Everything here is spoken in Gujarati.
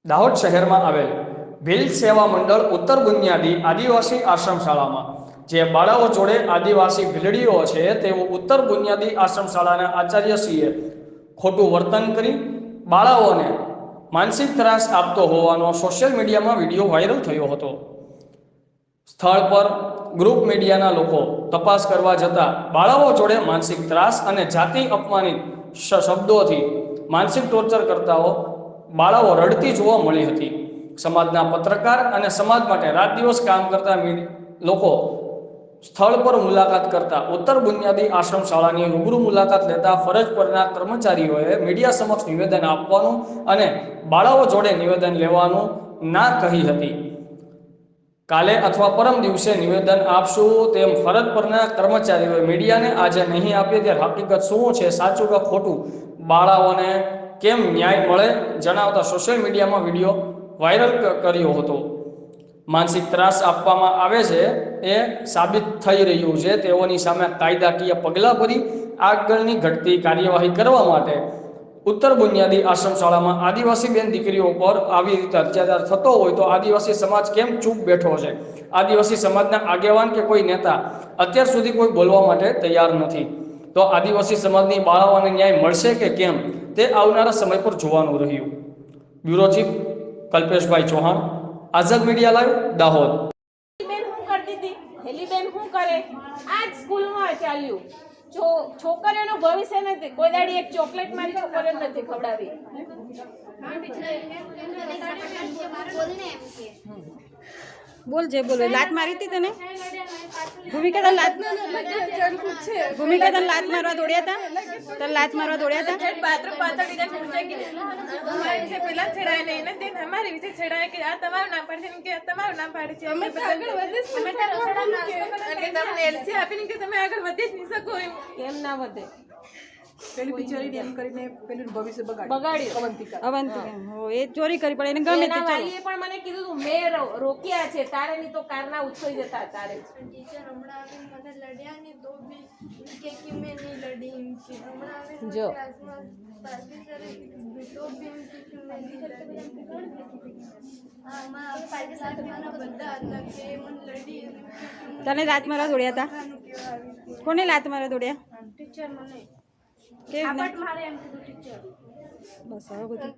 દાહોદ શહેરમાં આવેલ ભીલ સેવા મંડળ ઉત્તર બુનિયાદી આદિવાસી આશ્રમ શાળામાં જે બાળાઓ જોડે આદિવાસી ભીલડીઓ છે તેઓ ઉત્તર બુનિયાદી આશ્રમ શાળાના આચાર્યશ્રીએ ખોટું વર્તન કરી બાળાઓને માનસિક ત્રાસ આપતો હોવાનો સોશિયલ મીડિયામાં વિડીયો વાયરલ થયો હતો। સ્થળ પર ગ્રુપ મીડિયાના લોકો તપાસ કરવા જતા બાળાઓ જોડે માનસિક ત્રાસ અને જાતિ અપમાનિત શબ્દોથી માનસિક ટોર્ચર કરતાઓ બાળાઓ રડતી જોવા મળી હતી। સમાજના પત્રકાર અને સમાજ માટે રાત દિવસ કામ કરતા લોકો સ્થળ પર મુલાકાત કરતા ઉત્તર બુનિયાદી આશ્રમ શાળાની રૂબરૂ મુલાકાત લેતા ફરજ પરના કર્મચારીઓએ મીડિયા સમક્ષ નિવેદન આપવાનું અને બાળાઓ જોડે નિવેદન લેવાનું ના કહી હતી। કાલે અથવા પરમ દિવસે નિવેદન આપશું તેમ ફરજ પરના કર્મચારીઓએ મીડિયાને આજે નહીં આપીએ ત્યારે હકીકત શું છે, સાચું કે ખોટું, બાળાઓને કેમ ન્યાય મળે જણાવતા સોશિયલ મીડિયામાં વિડીયો વાયરલ કર્યો હતો। માનસિક ત્રાસ આપવામાં આવે છે એ સાબિત થઈ રહ્યું છે। તેઓની સામે કાયદાકીય પગલાં ભરી આગળની ઘટતી કાર્યવાહી કરવા માટે ઉત્તર બુનિયાદી આશ્રમ શાળામાં આદિવાસી બેન દીકરીઓ પર આવી રીતે અત્યાચાર થતો હોય તો આદિવાસી સમાજ કેમ ચૂપ બેઠો છે? આદિવાસી સમાજના આગેવાન કે કોઈ નેતા અત્યાર સુધી કોઈ બોલવા માટે તૈયાર નથી। તો આદિવાસી સમાજની બાળાઓને ન્યાય મળશે કે કેમ તે આવનારા સમય પર જોવાનું રહ્યું। બ્યુરો ચીફ કલ્પેશભાઈ ચૌહાણ, આઝાદ મીડિયા લાઈવ, દાહોદ। હેલીબેન શું કરે આજ સ્કૂલમાં ચાલ્યું છોકરીઓનું ભવિષ્ય નથી। કોઈ દાડી એક ચોકલેટ મારી છોકરીઓ નથી ખવડાવી। बोल जे बोल लात मारी थी तने भूमिका तन लात मारवा दौड़िया था तन लात मारवा दौड़िया था बाथरूम पाता कीधા પૂછે કે અમારી વિશે પેલા છેડાય નહીં ને તે અમારી વિશે છેડાય કે આ તમારું નામ પાડે છે કે આ તમારું નામ પાડે છે। અમે આગળ વધે અમે કે તમને એલસી આપીને કે તમે આગળ વધી જ નહીં શકો એમ ના વધે। પેલી બિચારી એમ કરીને પેલું ભવિષ્ય બગાડ્યું। અવંતિકા હો એ ચોરી કરી પડે એને ગમે તે વાલીએ પણ મને કીધું મેં રોક્યા છે તારે ની તો કારના ઉછળી જતા તારે ટીચર હમણાં આવીને મને લડ્યા ને તો બી કે મેં નહીં લડી ઇનથી હમણાં આવીને જો ક્લાસમાં પાછી સરે તો બી ઇનથી કે મેં નહીં લડી આમાં પાછી સાથેના બધા હતા કે મને લડી તને લાત મારવા દોડ્યા હતા? કોને લાત મારવા દોડ્યા? ટીચર મને કે આપટ મારે એમ કીધું ટીચર। બસ હવે બધું